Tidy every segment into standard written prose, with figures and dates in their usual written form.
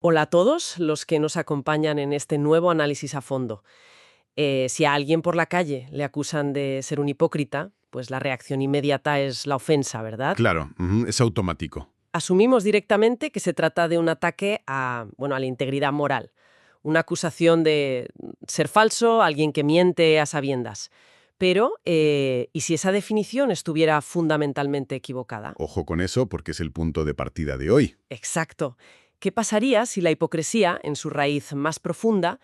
Hola a todos los que nos acompañan en este nuevo análisis a fondo. Si a alguien por la calle le acusan de ser un hipócrita, pues la reacción inmediata es la ofensa, ¿verdad? Claro, es automático. Asumimos directamente que se trata de un ataque a la integridad moral, una acusación de ser falso, alguien que miente a sabiendas. Pero, ¿y si esa definición estuviera fundamentalmente equivocada? Ojo con eso porque es el punto de partida de hoy. Exacto. ¿Qué pasaría si la hipocresía, en su raíz más profunda,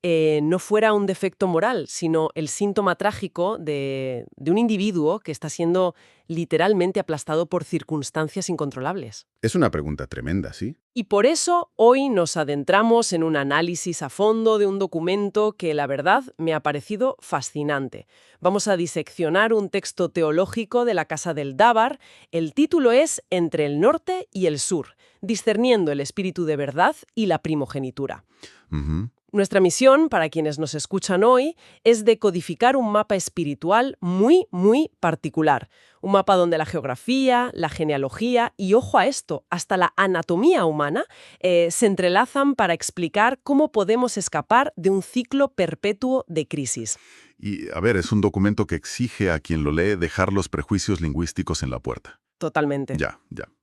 no fuera un defecto moral, sino el síntoma trágico de un individuo que está siendo literalmente aplastado por circunstancias incontrolables? Es una pregunta tremenda, ¿sí? Y por eso hoy nos adentramos en un análisis a fondo de un documento que la verdad me ha parecido fascinante. Vamos a diseccionar un texto teológico de la Casa del Dávar. El título es Entre el norte y el sur, discerniendo el espíritu de verdad y la primogenitura. Ujú. Nuestra misión, para quienes nos escuchan hoy, es decodificar un mapa espiritual muy, muy particular. Un mapa donde la geografía, la genealogía y, ojo a esto, hasta la anatomía humana se entrelazan para explicar cómo podemos escapar de un ciclo perpetuo de crisis. Y, a ver, es un documento que exige a quien lo lee dejar los prejuicios lingüísticos en la puerta. Totalmente. Ya.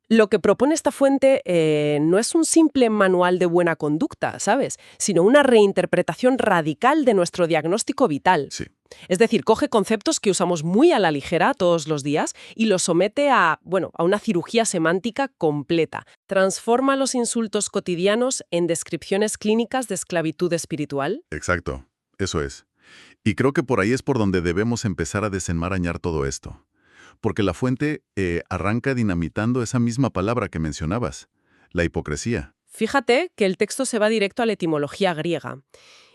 Lo que propone esta fuente no es un simple manual de buena conducta, ¿sabes? Sino una reinterpretación radical de nuestro diagnóstico vital. Sí. Es decir, coge conceptos que usamos muy a la ligera todos los días y los somete a una cirugía semántica completa. Transforma los insultos cotidianos en descripciones clínicas de esclavitud espiritual. Exacto. Eso es. Y creo que por ahí es por donde debemos empezar a desenmarañar todo esto. Porque la fuente arranca dinamitando esa misma palabra que mencionabas, la hipocresía. Fíjate que el texto se va directo a la etimología griega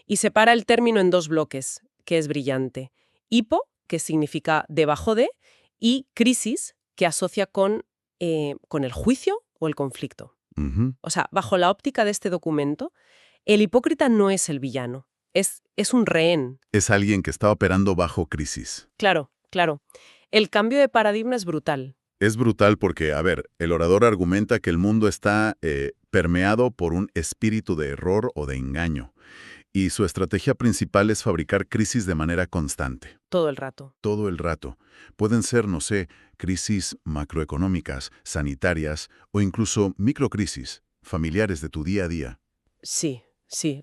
y separa el término en dos bloques, que es brillante. Hipo, que significa debajo de, y crisis, que asocia con el juicio o el conflicto. Ujú. O sea, bajo la óptica de este documento, el hipócrita no es el villano, es un rehén. Es alguien que está operando bajo crisis. Claro. El cambio de paradigma es brutal. Es brutal porque, a ver, el orador argumenta que el mundo está permeado por un espíritu de error o de engaño, y su estrategia principal es fabricar crisis de manera constante, Todo el rato. todo el rato. Pueden ser, no sé, crisis macroeconómicas, sanitarias o incluso microcrisis, familiares de tu día a día. Sí,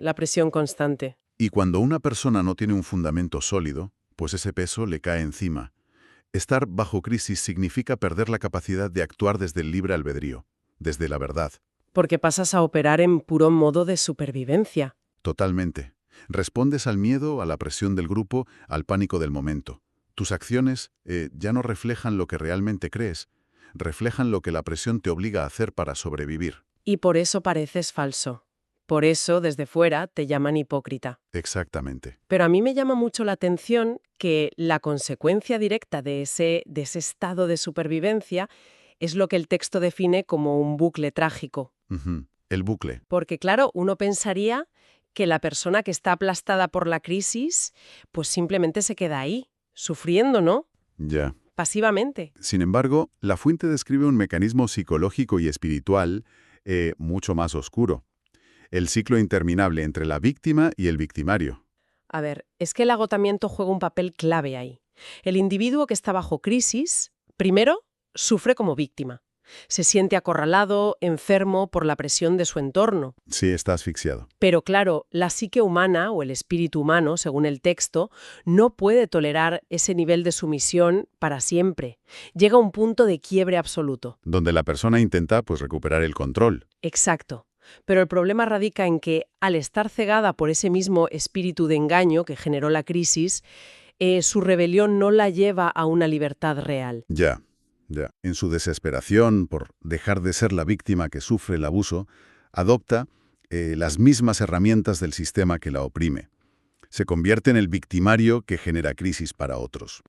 la presión constante. Y cuando una persona no tiene un fundamento sólido, pues ese peso le cae encima. Estar bajo crisis significa perder la capacidad de actuar desde el libre albedrío, desde la verdad. Porque pasas a operar en puro modo de supervivencia. Totalmente. Respondes al miedo, a la presión del grupo, al pánico del momento. Tus acciones ya no reflejan lo que realmente crees, reflejan lo que la presión te obliga a hacer para sobrevivir. Y por eso pareces falso. Por eso, desde fuera, te llaman hipócrita. Exactamente. Pero a mí me llama mucho la atención que la consecuencia directa de ese estado de supervivencia es lo que el texto define como un bucle trágico. Ujú. El bucle. Porque, claro, uno pensaría que la persona que está aplastada por la crisis, pues simplemente se queda ahí, sufriendo, ¿no? Ya. Pasivamente. Sin embargo, la fuente describe un mecanismo psicológico y espiritual mucho más oscuro. El ciclo interminable entre la víctima y el victimario. A ver, es que el agotamiento juega un papel clave ahí. El individuo que está bajo crisis, primero, sufre como víctima. Se siente acorralado, enfermo por la presión de su entorno. Sí, está asfixiado. Pero claro, la psique humana o el espíritu humano, según el texto, no puede tolerar ese nivel de sumisión para siempre. Llega a un punto de quiebre absoluto. Donde la persona intenta, pues, recuperar el control. Exacto. Pero el problema radica en que, al estar cegada por ese mismo espíritu de engaño que generó la crisis, su rebelión no la lleva a una libertad real. Ya. En su desesperación por dejar de ser la víctima que sufre el abuso, adopta las mismas herramientas del sistema que la oprime. Se convierte en el victimario que genera crisis para otros.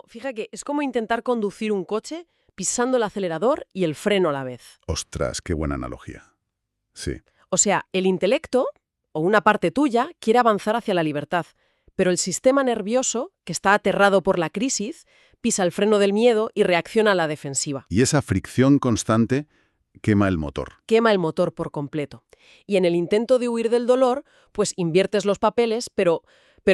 Fíjate, es como intentar conducir un coche pisando el acelerador y el freno a la vez. Ostras, qué buena analogía. Sí. O sea, el intelecto, o una parte tuya, quiere avanzar hacia la libertad, pero el sistema nervioso, que está aterrado por la crisis, pisa el freno del miedo y reacciona a la defensiva. Y esa fricción constante quema el motor. Quema el motor por completo. Y en el intento de huir del dolor, pues inviertes los papeles, pero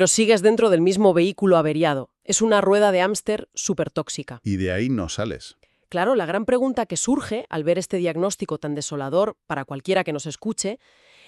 sigues dentro del mismo vehículo averiado. Es una rueda de hámster súper tóxica. Y de ahí no sales. Claro, la gran pregunta que surge al ver este diagnóstico tan desolador para cualquiera que nos escuche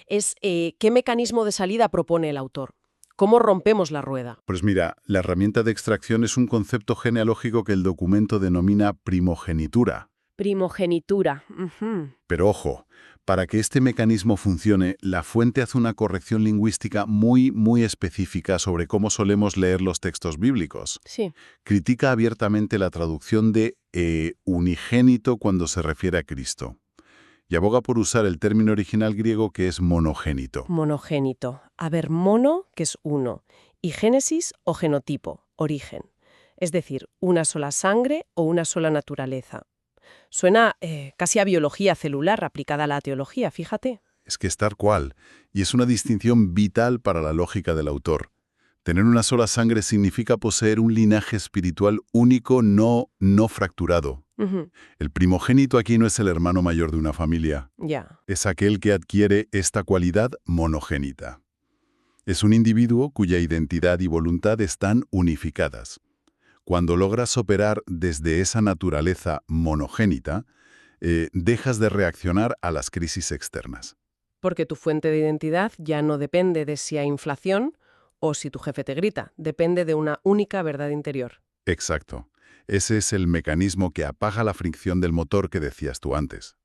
es ¿qué mecanismo de salida propone el autor? ¿Cómo rompemos la rueda? Pues mira, la herramienta de extracción es un concepto genealógico que el documento denomina primogenitura. Primogenitura. Ujú. Pero ojo, para que este mecanismo funcione, la fuente hace una corrección lingüística muy específica sobre cómo solemos leer los textos bíblicos. Sí. Critica abiertamente la traducción de unigénito cuando se refiere a Cristo. Y aboga por usar el término original griego que es monogénito. Monogénito. A ver, mono, que es uno, y génesis o genotipo, origen. Es decir, una sola sangre o una sola naturaleza. Suena casi a biología celular aplicada a la teología, fíjate. Es que es tal cual, y es una distinción vital para la lógica del autor. Tener una sola sangre significa poseer un linaje espiritual único, no fracturado. Ujú. El primogénito aquí no es el hermano mayor de una familia. Ya. Es aquel que adquiere esta cualidad monogénita. Es un individuo cuya identidad y voluntad están unificadas. Cuando logras operar desde esa naturaleza monogénita, dejas de reaccionar a las crisis externas. Porque tu fuente de identidad ya no depende de si hay inflación o si tu jefe te grita. Depende de una única verdad interior. Exacto. Ese es el mecanismo que apaga la fricción del motor que decías tú antes.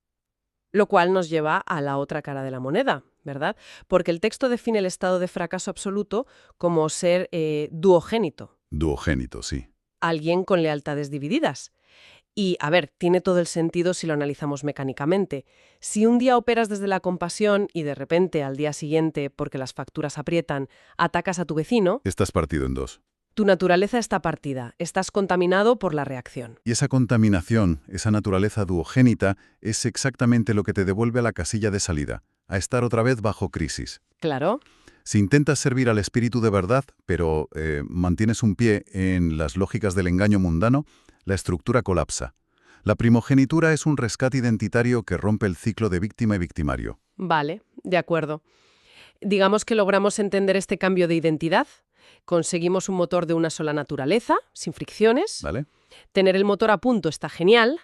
Lo cual nos lleva a la otra cara de la moneda, ¿verdad? Porque el texto define el estado de fracaso absoluto como ser duogénito, Duogénito, sí. alguien con lealtades divididas. Y, a ver, tiene todo el sentido si lo analizamos mecánicamente. Si un día operas desde la compasión y de repente al día siguiente, porque las facturas aprietan, atacas a tu vecino, Estás partido en dos. tu naturaleza está partida, estás contaminado por la reacción. Y esa contaminación, esa naturaleza duogénita, es exactamente lo que te devuelve a la casilla de salida, a estar otra vez bajo crisis. Claro. Si intentas servir al espíritu de verdad, pero mantienes un pie en las lógicas del engaño mundano, la estructura colapsa. La primogenitura es un rescate identitario que rompe el ciclo de víctima y victimario. Vale, de acuerdo. Digamos que logramos entender este cambio de identidad. Conseguimos un motor de una sola naturaleza, sin fricciones. ¿Vale? Tener el motor a punto está genial,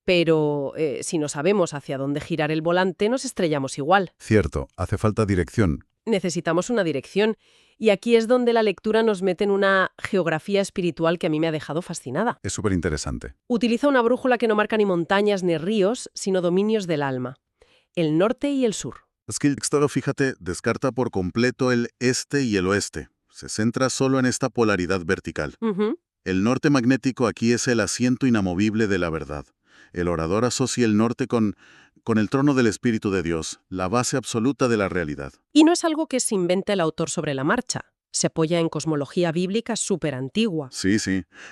pero si no sabemos hacia dónde girar el volante, nos estrellamos igual. Cierto, hace falta dirección. Necesitamos una dirección. Y aquí es donde la lectura nos mete en una geografía espiritual que a mí me ha dejado fascinada. Es súper interesante. Utiliza una brújula que no marca ni montañas ni ríos, sino dominios del alma. El norte y el sur. Es que el texto, fíjate, descarta por completo el este y el oeste. Se centra solo en esta polaridad vertical. Ujú. El norte magnético aquí es el asiento inamovible de la verdad. El orador asocia el norte con el trono del Espíritu de Dios, la base absoluta de la realidad. Y no es algo que se inventa el autor sobre la marcha. Se apoya en cosmología bíblica súper antigua. Sí.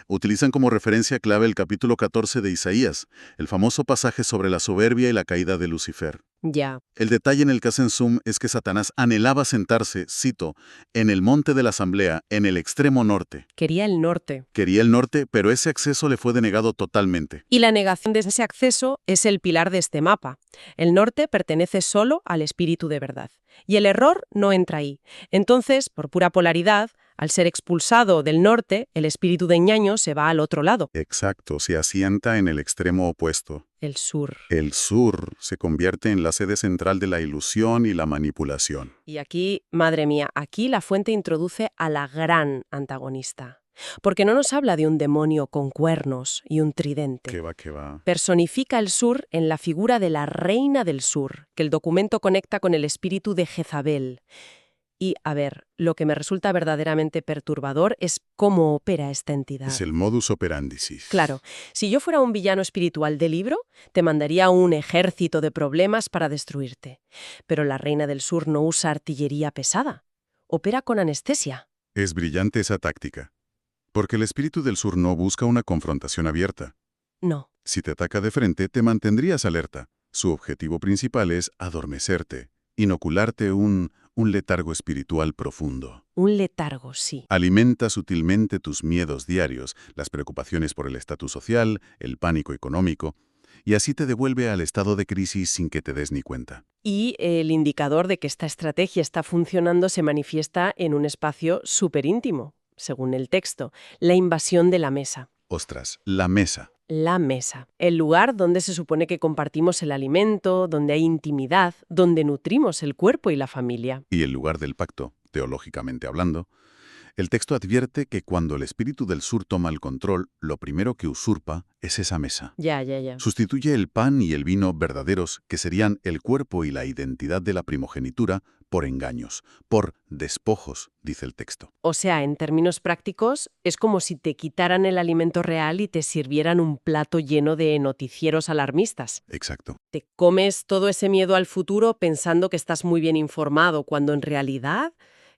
Utilizan como referencia clave el capítulo 14 de Isaías, el famoso pasaje sobre la soberbia y la caída de Lucifer. Ya. El detalle en el que hacen zoom es que Satanás anhelaba sentarse, cito, en el monte de la asamblea, en el extremo norte. Quería el norte. Quería el norte, pero ese acceso le fue denegado totalmente. Y la negación de ese acceso es el pilar de este mapa. El norte pertenece solo al espíritu de verdad. Y el error no entra ahí. Entonces, por pura polaridad, al ser expulsado del norte, el espíritu de ñaño se va al otro lado. Exacto, se asienta en el extremo opuesto. El sur. El sur se convierte en la sede central de la ilusión y la manipulación. Y aquí, madre mía, aquí la fuente introduce a la gran antagonista. Porque no nos habla de un demonio con cuernos y un tridente. ¿Qué va? Personifica el sur en la figura de la reina del sur, que el documento conecta con el espíritu de Jezabel. Y, a ver, lo que me resulta verdaderamente perturbador es cómo opera esta entidad. Es el modus operandi. Claro, si yo fuera un villano espiritual de libro, te mandaría un ejército de problemas para destruirte. Pero la reina del sur no usa artillería pesada. Opera con anestesia. Es brillante esa táctica. Porque el espíritu del sur no busca una confrontación abierta. No. Si te ataca de frente, te mantendrías alerta. Su objetivo principal es adormecerte, inocularte un letargo espiritual profundo. Un letargo, sí. Alimenta sutilmente tus miedos diarios, las preocupaciones por el estatus social, el pánico económico. y así te devuelve al estado de crisis sin que te des ni cuenta. Y el indicador de que esta estrategia está funcionando se manifiesta en un espacio súper íntimo, según el texto, la invasión de la mesa. Ostras, la mesa. La mesa, el lugar donde se supone que compartimos el alimento, donde hay intimidad, donde nutrimos el cuerpo y la familia. Y el lugar del pacto, teológicamente hablando. El texto advierte que cuando el espíritu del sur toma el control, lo primero que usurpa es esa mesa. Ya. Sustituye el pan y el vino verdaderos, que serían el cuerpo y la identidad de la primogenitura, por engaños, por despojos, dice el texto. O sea, en términos prácticos, es como si te quitaran el alimento real y te sirvieran un plato lleno de noticieros alarmistas. Exacto. Te comes todo ese miedo al futuro pensando que estás muy bien informado, cuando en realidad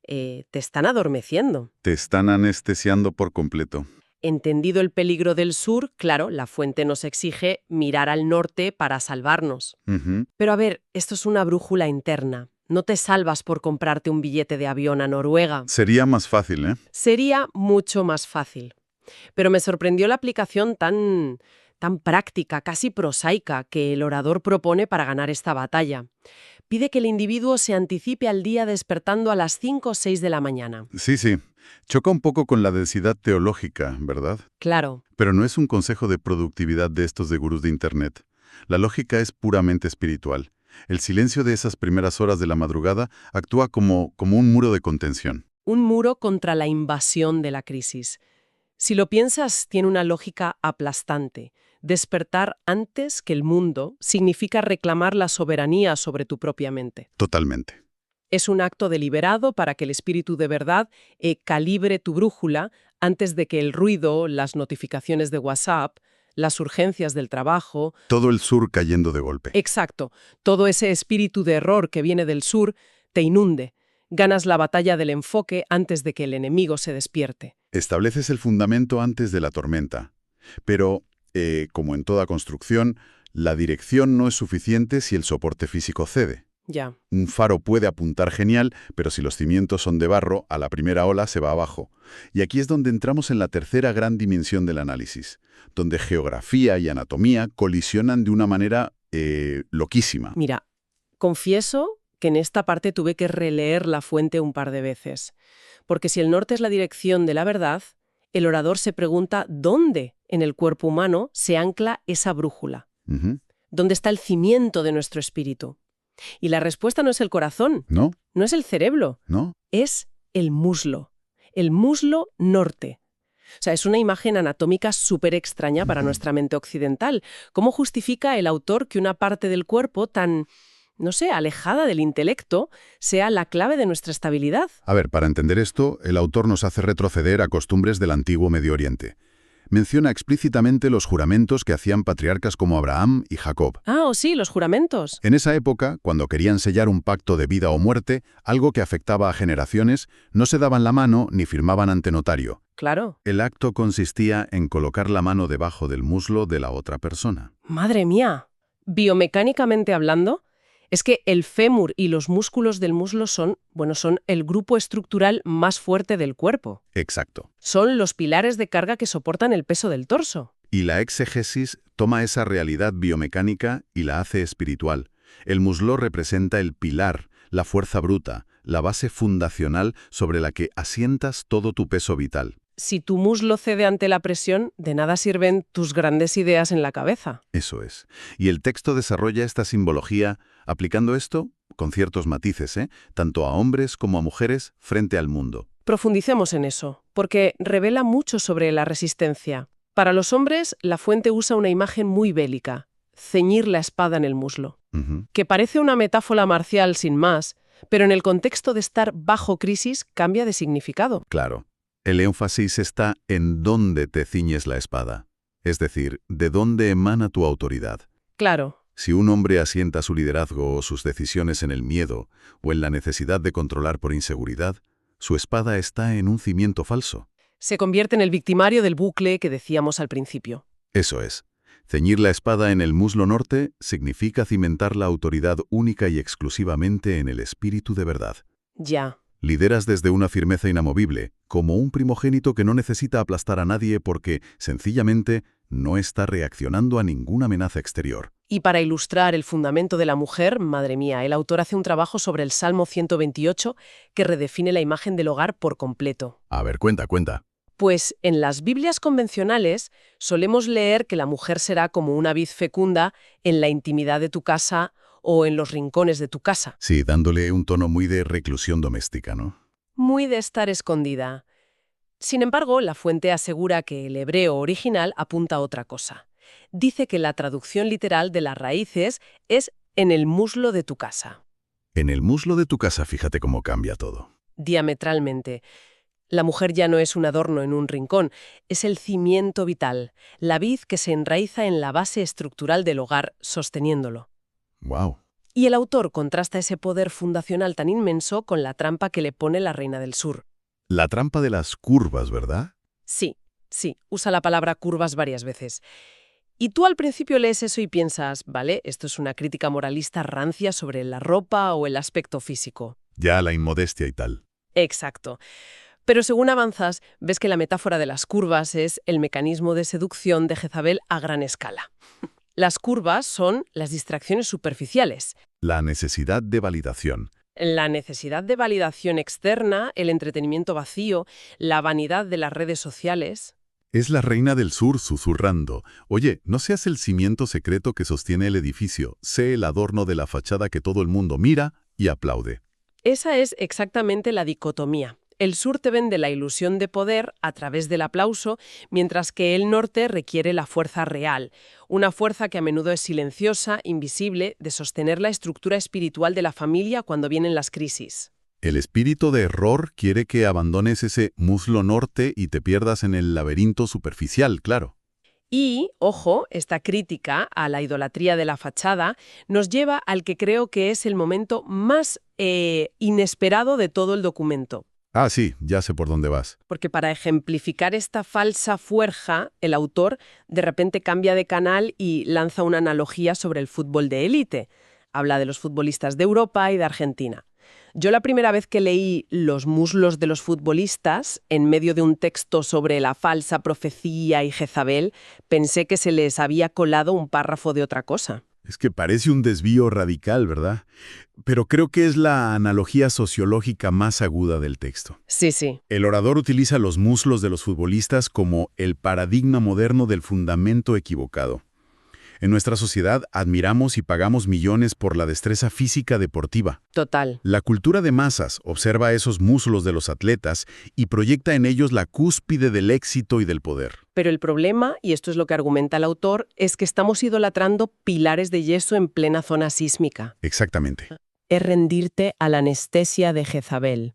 te están adormeciendo. Te están anestesiando por completo. Entendido el peligro del sur, claro, la fuente nos exige mirar al norte para salvarnos. Ujú. Pero a ver, esto es una brújula interna. No te salvas por comprarte un billete de avión a Noruega. Sería más fácil, ¿eh? Sería mucho más fácil. Pero me sorprendió la aplicación tan práctica, casi prosaica, que el orador propone para ganar esta batalla. Pide que el individuo se anticipe al día despertando a las 5 o 6 de la mañana. Sí. Choca un poco con la densidad teológica, ¿verdad? Claro. Pero no es un consejo de productividad de estos de gurús de Internet. La lógica es puramente espiritual. El silencio de esas primeras horas de la madrugada actúa como un muro de contención. Un muro contra la invasión de la crisis. Si lo piensas, tiene una lógica aplastante. Despertar antes que el mundo significa reclamar la soberanía sobre tu propia mente. Totalmente. Es un acto deliberado para que el espíritu de verdad calibre tu brújula antes de que el ruido, las notificaciones de WhatsApp, las urgencias del trabajo... Todo el sur cayendo de golpe. Exacto. Todo ese espíritu de error que viene del sur te inunde. Ganas la batalla del enfoque antes de que el enemigo se despierte. Estableces el fundamento antes de la tormenta. Pero, como en toda construcción, la dirección no es suficiente si el soporte físico cede. Ya. Un faro puede apuntar genial, pero si los cimientos son de barro, a la primera ola se va abajo. Y aquí es donde entramos en la tercera gran dimensión del análisis, donde geografía y anatomía colisionan de una manera loquísima. Mira, confieso que en esta parte tuve que releer la fuente un par de veces. Porque si el norte es la dirección de la verdad, el orador se pregunta dónde en el cuerpo humano se ancla esa brújula. Ujú. ¿Dónde está el cimiento de nuestro espíritu? Y la respuesta no es el corazón, ¿No? no es el cerebro, ¿No? es el muslo norte. O sea, es una imagen anatómica súper extraña para nuestra mente occidental. ¿Cómo justifica el autor que una parte del cuerpo tan, no sé, alejada del intelecto, sea la clave de nuestra estabilidad? A ver, para entender esto, el autor nos hace retroceder a costumbres del antiguo Medio Oriente. Menciona explícitamente los juramentos que hacían patriarcas como Abraham y Jacob. Ah, sí, los juramentos. En esa época, cuando querían sellar un pacto de vida o muerte, algo que afectaba a generaciones, no se daban la mano ni firmaban ante notario. Claro. El acto consistía en colocar la mano debajo del muslo de la otra persona. Madre mía. Biomecánicamente hablando, es que el fémur y los músculos del muslo son el grupo estructural más fuerte del cuerpo. Exacto. Son los pilares de carga que soportan el peso del torso. Y la exégesis toma esa realidad biomecánica y la hace espiritual. El muslo representa el pilar, la fuerza bruta, la base fundacional sobre la que asientas todo tu peso vital. Si tu muslo cede ante la presión, de nada sirven tus grandes ideas en la cabeza. Eso es. Y el texto desarrolla esta simbología aplicando esto con ciertos matices, tanto a hombres como a mujeres frente al mundo. Profundicemos en eso, porque revela mucho sobre la resistencia. Para los hombres, la fuente usa una imagen muy bélica, ceñir la espada en el muslo, que parece una metáfora marcial sin más, pero en el contexto de estar bajo crisis cambia de significado. Claro. El énfasis está en dónde te ciñes la espada, es decir, de dónde emana tu autoridad. Claro. Si un hombre asienta su liderazgo o sus decisiones en el miedo o en la necesidad de controlar por inseguridad, su espada está en un cimiento falso. Se convierte en el victimario del bucle que decíamos al principio. Eso es. Ceñir la espada en el muslo norte significa cimentar la autoridad única y exclusivamente en el espíritu de verdad. Ya. Lideras desde una firmeza inamovible, como un primogénito que no necesita aplastar a nadie porque, sencillamente, no está reaccionando a ninguna amenaza exterior. Y para ilustrar el fundamento de la mujer, madre mía, el autor hace un trabajo sobre el Salmo 128 que redefine la imagen del hogar por completo. A ver, cuenta. Pues en las Biblias convencionales solemos leer que la mujer será como una vid fecunda en la intimidad de tu casa o en los rincones de tu casa. Sí, dándole un tono muy de reclusión doméstica, ¿no? Muy de estar escondida. Sin embargo, la fuente asegura que el hebreo original apunta a otra cosa. Dice que la traducción literal de las raíces es en el muslo de tu casa. En el muslo de tu casa, fíjate cómo cambia todo. Diametralmente. La mujer ya no es un adorno en un rincón, es el cimiento vital, la vid que se enraiza en la base estructural del hogar, sosteniéndolo. ¡Wow! Y el autor contrasta ese poder fundacional tan inmenso con la trampa que le pone la reina del sur. La trampa de las curvas, ¿verdad? Sí, usa la palabra curvas varias veces. Y tú al principio lees eso y piensas, vale, esto es una crítica moralista rancia sobre la ropa o el aspecto físico. Ya la inmodestia y tal. Exacto. Pero según avanzas, ves que la metáfora de las curvas es el mecanismo de seducción de Jezabel a gran escala. Las curvas son las distracciones superficiales. La necesidad de validación. La necesidad de validación externa, el entretenimiento vacío, la vanidad de las redes sociales. Es la reina del sur susurrando. Oye, no seas el cimiento secreto que sostiene el edificio, sé el adorno de la fachada que todo el mundo mira y aplaude. Esa es exactamente la dicotomía. El sur te vende la ilusión de poder a través del aplauso, mientras que el norte requiere la fuerza real, una fuerza que a menudo es silenciosa, invisible, de sostener la estructura espiritual de la familia cuando vienen las crisis. El espíritu de error quiere que abandones ese muslo norte y te pierdas en el laberinto superficial, claro. Y, ojo, esta crítica a la idolatría de la fachada nos lleva al que creo que es el momento más inesperado de todo el documento. Ah, sí, ya sé por dónde vas. Porque para ejemplificar esta falsa fuerza, el autor de repente cambia de canal y lanza una analogía sobre el fútbol de élite. Habla de los futbolistas de Europa y de Argentina. Yo la primera vez que leí los muslos de los futbolistas, en medio de un texto sobre la falsa profecía y Jezabel, pensé que se les había colado un párrafo de otra cosa. Es que parece un desvío radical, ¿verdad? Pero creo que es la analogía sociológica más aguda del texto. Sí. El orador utiliza los muslos de los futbolistas como el paradigma moderno del fundamento equivocado. En nuestra sociedad admiramos y pagamos millones por la destreza física deportiva. Total. La cultura de masas observa esos muslos de los atletas y proyecta en ellos la cúspide del éxito y del poder. Pero el problema, y esto es lo que argumenta el autor, es que estamos idolatrando pilares de yeso en plena zona sísmica. Exactamente. Es rendirte a la anestesia de Jezabel.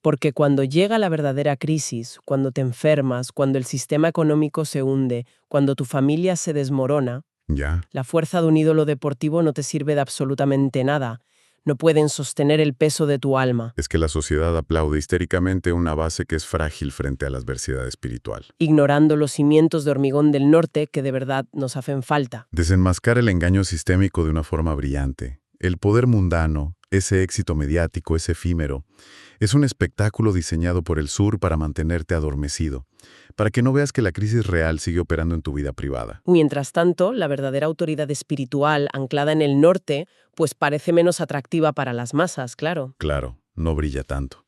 Porque cuando llega la verdadera crisis, cuando te enfermas, cuando el sistema económico se hunde, cuando tu familia se desmorona, Ya. la fuerza de un ídolo deportivo no te sirve de absolutamente nada. No pueden sostener el peso de tu alma. Es que la sociedad aplaude histéricamente una base que es frágil frente a la adversidad espiritual. Ignorando los cimientos de hormigón del norte que de verdad nos hacen falta. Desenmascar el engaño sistémico de una forma brillante. El poder mundano, ese éxito mediático, ese efímero, es un espectáculo diseñado por el sur para mantenerte adormecido, para que no veas que la crisis real sigue operando en tu vida privada. Mientras tanto, la verdadera autoridad espiritual anclada en el norte, pues parece menos atractiva para las masas, claro. Claro, no brilla tanto,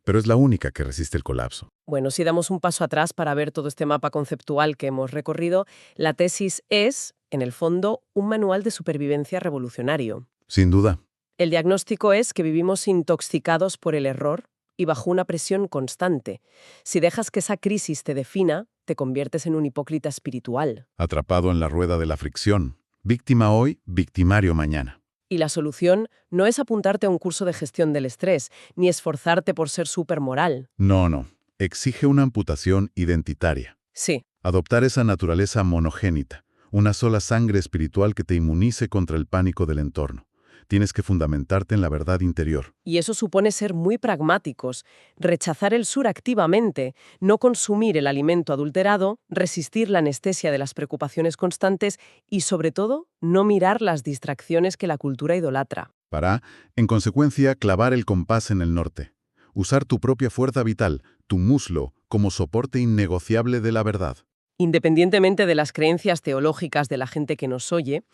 pero es la única que resiste el colapso. Bueno, si damos un paso atrás para ver todo este mapa conceptual que hemos recorrido, la tesis es, en el fondo, un manual de supervivencia revolucionario. Sin duda. El diagnóstico es que vivimos intoxicados por el error y bajo una presión constante. Si dejas que esa crisis te defina, te conviertes en un hipócrita espiritual. Atrapado en la rueda de la fricción. Víctima hoy, victimario mañana. Y la solución no es apuntarte a un curso de gestión del estrés, ni esforzarte por ser supermoral. No. Exige una amputación identitaria. Sí. Adoptar esa naturaleza monogénita, una sola sangre espiritual que te inmunice contra el pánico del entorno. Tienes que fundamentarte en la verdad interior. Y eso supone ser muy pragmáticos, rechazar el sur activamente, no consumir el alimento adulterado, resistir la anestesia de las preocupaciones constantes y, sobre todo, no mirar las distracciones que la cultura idolatra. Para, en consecuencia, clavar el compás en el norte. Usar tu propia fuerza vital, tu muslo, como soporte innegociable de la verdad. Independientemente de las creencias teológicas de la gente que nos oye,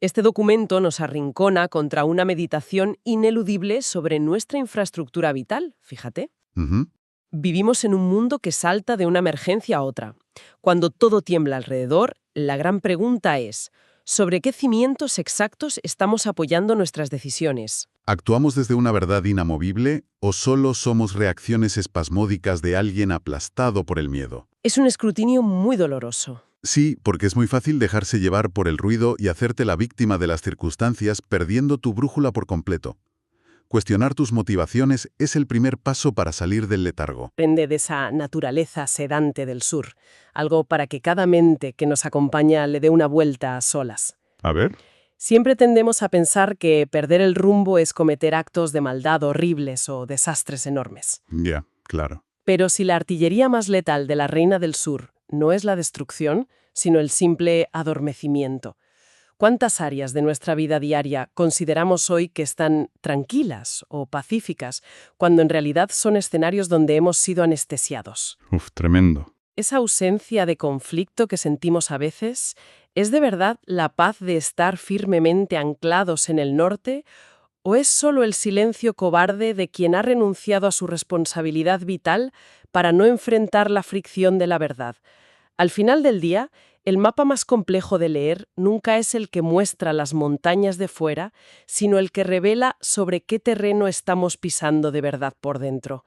este documento nos arrincona contra una meditación ineludible sobre nuestra infraestructura vital, fíjate. Ujú. Vivimos en un mundo que salta de una emergencia a otra. Cuando todo tiembla alrededor, la gran pregunta es, ¿sobre qué cimientos exactos estamos apoyando nuestras decisiones? ¿Actuamos desde una verdad inamovible o solo somos reacciones espasmódicas de alguien aplastado por el miedo? Es un escrutinio muy doloroso. Sí, porque es muy fácil dejarse llevar por el ruido y hacerte la víctima de las circunstancias perdiendo tu brújula por completo. Cuestionar tus motivaciones es el primer paso para salir del letargo. Depende de esa naturaleza sedante del sur, algo para que cada mente que nos acompaña le dé una vuelta a solas. A ver. Siempre tendemos a pensar que perder el rumbo es cometer actos de maldad horribles o desastres enormes. Ya, claro. Pero si la artillería más letal de la Reina del Sur no es la destrucción, sino el simple adormecimiento, ¿cuántas áreas de nuestra vida diaria consideramos hoy que están tranquilas o pacíficas, cuando en realidad son escenarios donde hemos sido anestesiados? Uf, tremendo. Esa ausencia de conflicto que sentimos a veces, ¿es de verdad la paz de estar firmemente anclados en el norte? ¿O es solo el silencio cobarde de quien ha renunciado a su responsabilidad vital para no enfrentar la fricción de la verdad? Al final del día, el mapa más complejo de leer nunca es el que muestra las montañas de fuera, sino el que revela sobre qué terreno estamos pisando de verdad por dentro.